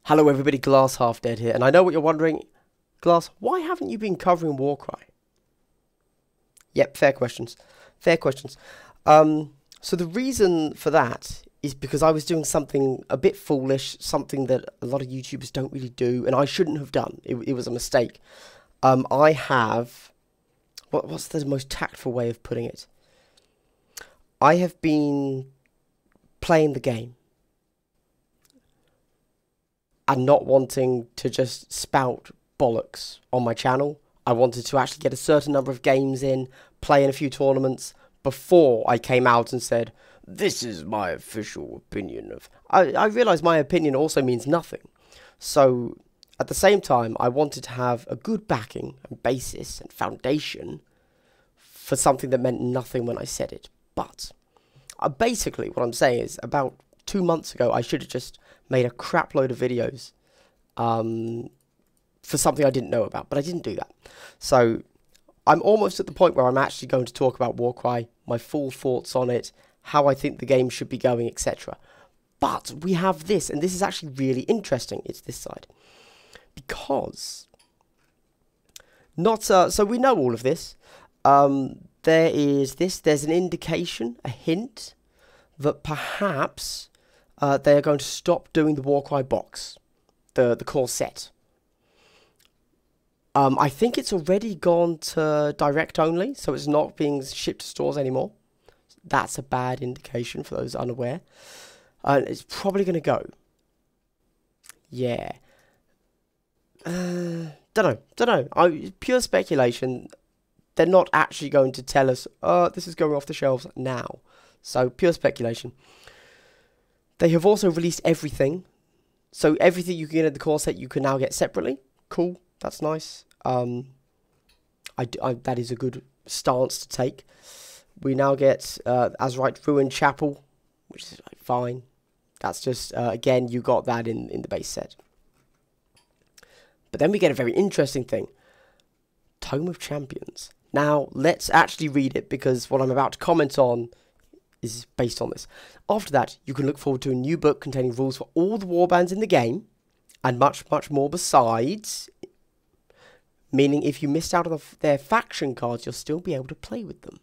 Hello everybody, Glass Half Dead here, and I know what you're wondering. Glass, why haven't you been covering Warcry? Yep, fair questions. Fair questions. So the reason for that is because I was doing something a bit foolish, something that a lot of YouTubers don't really do, and I shouldn't have done. It was a mistake. I have... What's the most tactful way of putting it? I have been playing the game and not wanting to just spout bollocks on my channel. I wanted to actually get a certain number of games in, play in a few tournaments, before I came out and said, this is my official opinion of... I realised my opinion also means nothing. So, at the same time, I wanted to have a good backing and basis and foundation for something that meant nothing when I said it. But, basically, what I'm saying is, about 2 months ago, I should have just made a crap load of videos for something I didn't know about, but I didn't do that. So I'm almost at the point where I'm actually going to talk about Warcry, my full thoughts on it, how I think the game should be going, etc. But we have this, and this is actually really interesting. It's this side. Because, so we know all of this. There is this, there's an indication, a hint, that perhaps they are going to stop doing the Warcry box, the core set. I think it's already gone to direct only, so it's not being shipped to stores anymore. That's a bad indication for those unaware. It's probably going to go. Yeah. Don't know. Pure speculation. They're not actually going to tell us, this is going off the shelves now. So, pure speculation. They have also released everything. So everything you can get in the core set, you can now get separately. Cool. That's nice. That is a good stance to take. We now get Azurite Ruin Chapel, which is like, fine. That's just, again, you got that in the base set. But then we get a very interesting thing. Tome of Champions. Now, let's actually read it, because what I'm about to comment on is based on this. After that, you can look forward to a new book containing rules for all the warbands in the game, and much, much more besides. Meaning, if you missed out on their faction cards, you'll still be able to play with them.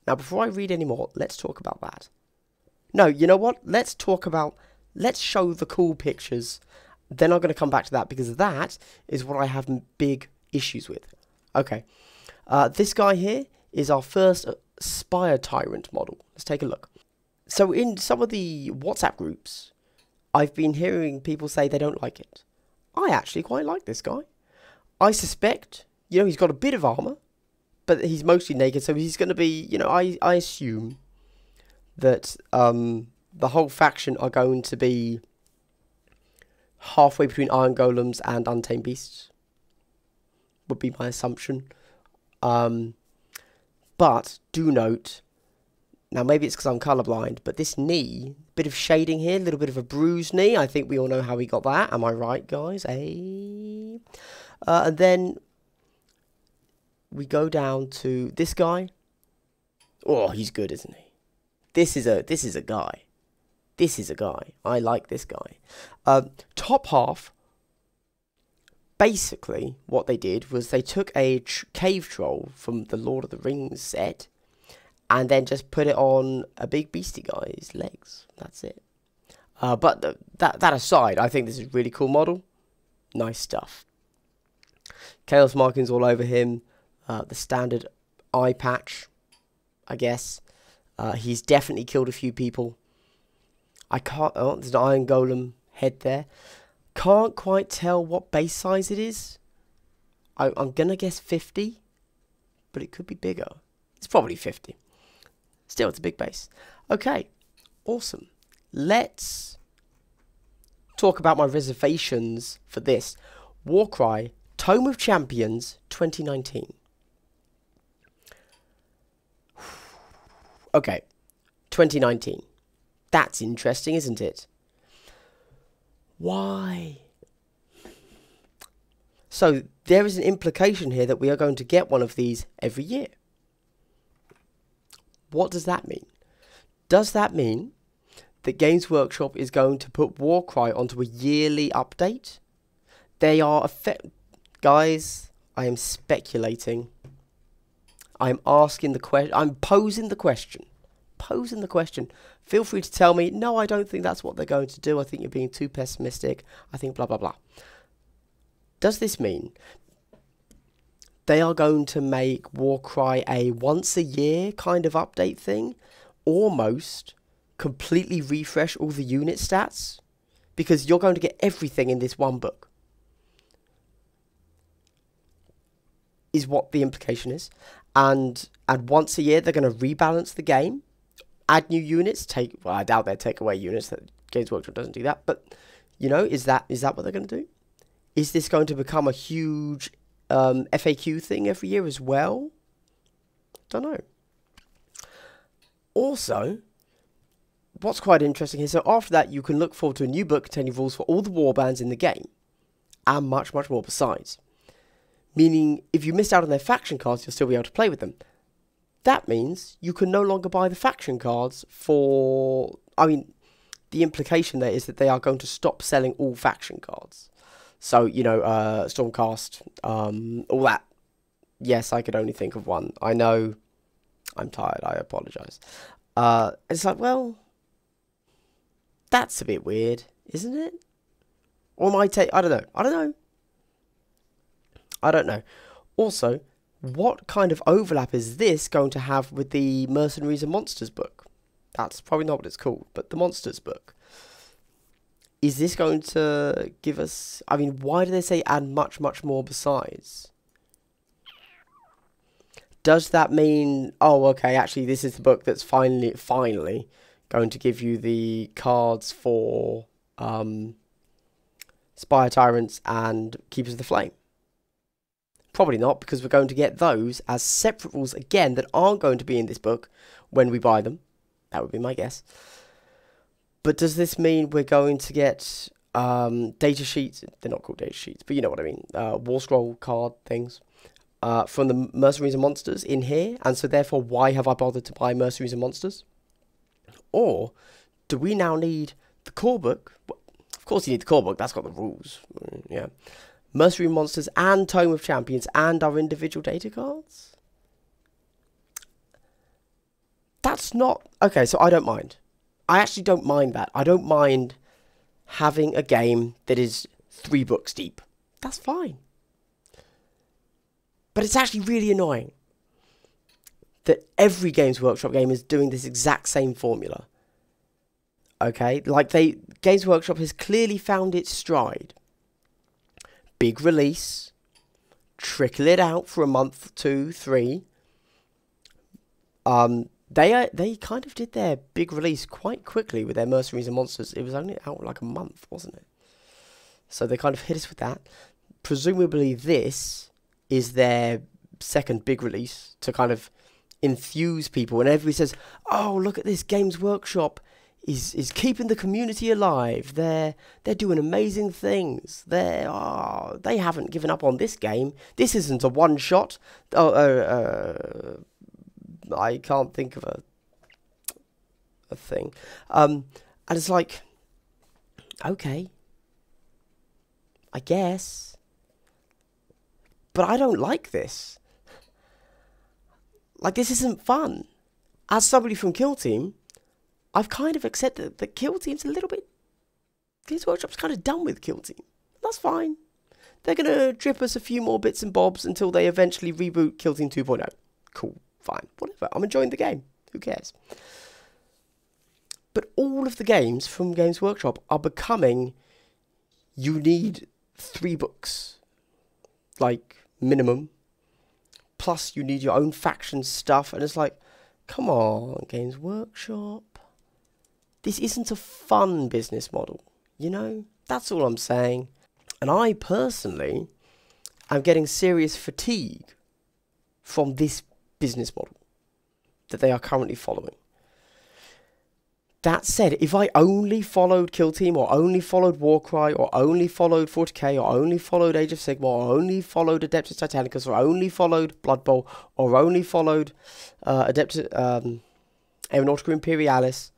Now, before I read any more, let's talk about that. No, you know what? Let's show the cool pictures. Then I'm going to come back to that, because that is what I have big issues with. Okay. This guy here is our first Spire Tyrant model. Let's take a look. So in some of the WhatsApp groups, I've been hearing people say they don't like it. I actually quite like this guy. I suspect, he's got a bit of armor, but he's mostly naked, so he's going to be, I assume that the whole faction are going to be halfway between Iron Golems and Untamed Beasts. Would be my assumption. But do note, now maybe it's because I'm colourblind, but this knee, bit of shading here, a little bit of a bruised knee. I think we all know how we got that. Am I right, guys? And then we go down to this guy. Oh, he's good, isn't he? This is a guy. This is a guy. I like this guy. Top half. Basically, what they did was they took a cave troll from the Lord of the Rings set and then just put it on a big beastie guy's legs. That's it. But that aside, I think this is a really cool model. Nice stuff. Chaos markings all over him. The standard eye patch, I guess. He's definitely killed a few people. I can't... Oh, there's an Iron Golem head there. Can't quite tell what base size it is. I'm going to guess 50. But it could be bigger. It's probably 50. Still, it's a big base. Okay. Awesome. Let's talk about my reservations for this. Warcry, Tome of Champions, 2019. Okay. 2019. That's interesting, isn't it? Why? So, there is an implication here that we are going to get one of these every year. What does that mean? Does that mean that Games Workshop is going to put Warcry onto a yearly update. They are guys, I am speculating. I'm asking the question. I'm posing the question. Posing the question. Feel free to tell me, no, I don't think that's what they're going to do. I think you're being too pessimistic. I think blah, blah, blah. Does this mean they are going to make Warcry a once a year kind of update thing? Almost completely refresh all the unit stats? Because you're going to get everything in this one book. Is what the implication is. And once a year, they're going to rebalance the game. Add new units. Well, I doubt they'll take away units. That Games Workshop doesn't do that. But, you know, is that what they're going to do? Is this going to become a huge FAQ thing every year as well? Don't know. Also, what's quite interesting here, so after that, you can look forward to a new book containing rules for all the warbands in the game. And much, much more besides. Meaning, if you missed out on their faction cards, you'll still be able to play with them. That means you can no longer buy the faction cards for... I mean, the implication there is that they are going to stop selling all faction cards. So, you know, Stormcast, all that. Yes, I could only think of one. I know I'm tired, I apologise. It's like, well, that's a bit weird, isn't it? Or might take... I don't know. Also, what kind of overlap is this going to have with the Mercenaries and Monsters book? That's probably not what it's called, but the Monsters book. Is this going to give us... I mean, why do they say add much, much more besides? Does that mean... Oh, okay, actually, this is the book that's finally going to give you the cards for Spire Tyrants and Keepers of the Flame? Probably not, because we're going to get those as separate rules again that aren't going to be in this book when we buy them. That would be my guess. But does this mean we're going to get data sheets? They're not called data sheets, but you know what I mean. War scroll card things from the Mercenaries and Monsters in here. And so therefore, why have I bothered to buy Mercenaries and Monsters? Or do we now need the core book? Well, of course you need the core book. That's got the rules. Yeah. Mercenary Monsters and Tome of Champions and our individual data cards? That's not... Okay, so I don't mind. I actually don't mind that. I don't mind having a game that is 3 books deep. That's fine. But it's actually really annoying that every Games Workshop game is doing this exact same formula. Okay? Like, Games Workshop has clearly found its stride. Big release, trickle it out for a month, 2, 3. They kind of did their big release quite quickly with their Mercenaries and Monsters. It was only out like a month, wasn't it? So they kind of hit us with that. Presumably this is their second big release to kind of enthuse people. And everybody says, oh, look at this, Games Workshop is keeping the community alive. They're doing amazing things. They haven't given up on this game. This isn't a one-shot. I can't think of a thing. And it's like, okay, I guess. But I don't like this. Like, this isn't fun. As somebody from Kill Team, I've kind of accepted that Kill Team's a little bit... Games Workshop's kind of done with Kill Team. That's fine. They're going to drip us a few more bits and bobs until they eventually reboot Kill Team 2.0. Cool, fine, whatever. I'm enjoying the game. Who cares? But all of the games from Games Workshop are becoming... You need 3 books. Like, minimum. Plus, you need your own faction stuff. And it's like, come on, Games Workshop. This isn't a fun business model, you know? That's all I'm saying. And I personally am getting serious fatigue from this business model that they are currently following. That said, if I only followed Kill Team, or only followed Warcry, or only followed 40k, or only followed Age of Sigmar, or only followed Adeptus Titanicus, or only followed Blood Bowl, or only followed Aeronautica Imperialis,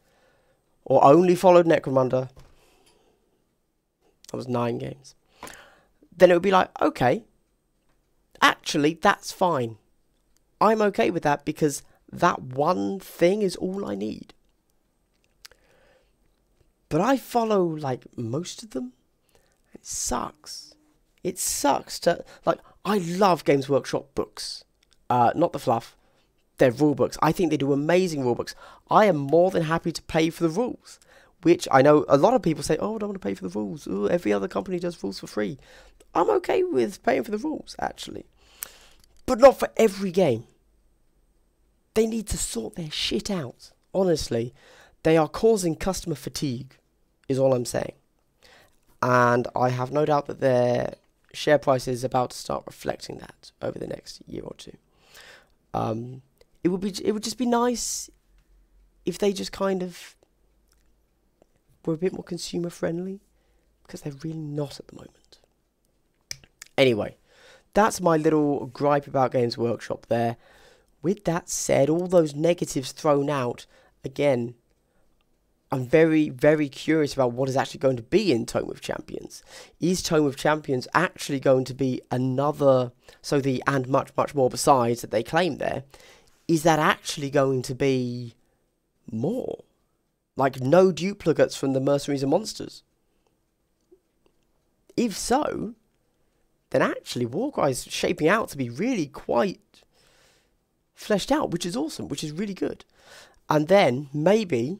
or only followed Necromunda, that was 9 games, then it would be like, okay, actually, that's fine. I'm okay with that because that one thing is all I need. But I follow, like, most of them. It sucks. It sucks to, like, I love Games Workshop books. Not the fluff. They're rule books. I think they do amazing rule books. I am more than happy to pay for the rules. Which I know a lot of people say, oh, I don't want to pay for the rules. Ooh, every other company does rules for free. I'm okay with paying for the rules, actually. But not for every game. They need to sort their shit out. Honestly, they are causing customer fatigue, is all I'm saying. And I have no doubt that their share price is about to start reflecting that over the next year or two. It would just be nice if they just kind of were a bit more consumer friendly, because they're really not at the moment. Anyway, that's my little gripe about Games Workshop there. With that said, all those negatives thrown out, again, I'm very, very curious about what is actually going to be in Tome of Champions. Is Tome of Champions actually going to be another, so the and much, much more besides that they claim there, is that actually going to be more? Like, no duplicates from the Mercenaries and Monsters? If so, then actually Warcry is shaping out to be really quite fleshed out, which is awesome, which is really good. And then, maybe,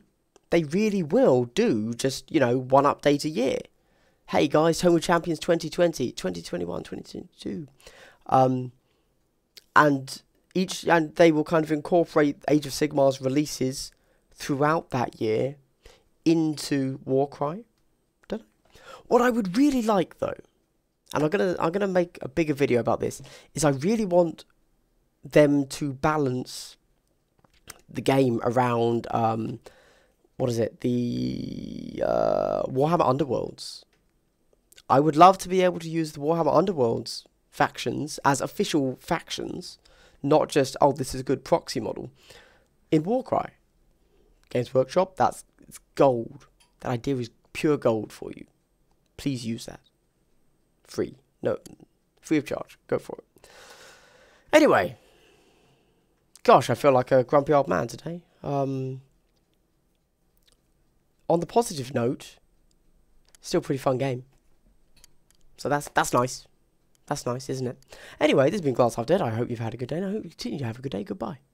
they really will do just, you know, one update a year. Hey guys, Tome of Champions 2020, 2021, 2022. And they will kind of incorporate Age of Sigmar's releases throughout that year into Warcry. Don't know. What I would really like though, and I'm gonna make a bigger video about this, is I really want them to balance the game around what is it? The Warhammer Underworlds. I would love to be able to use the Warhammer Underworlds factions as official factions, not just, oh, this is a good proxy model, in Warcry. Games Workshop, it's gold. That idea is pure gold for you. Please use that. Free. No, free of charge. Go for it. Anyway. Gosh, I feel like a grumpy old man today. On the positive note, still a pretty fun game. So that's nice. That's nice, isn't it? Anyway, this has been Glass Half Dead. I hope you've had a good day, and I hope you continue to have a good day. Goodbye.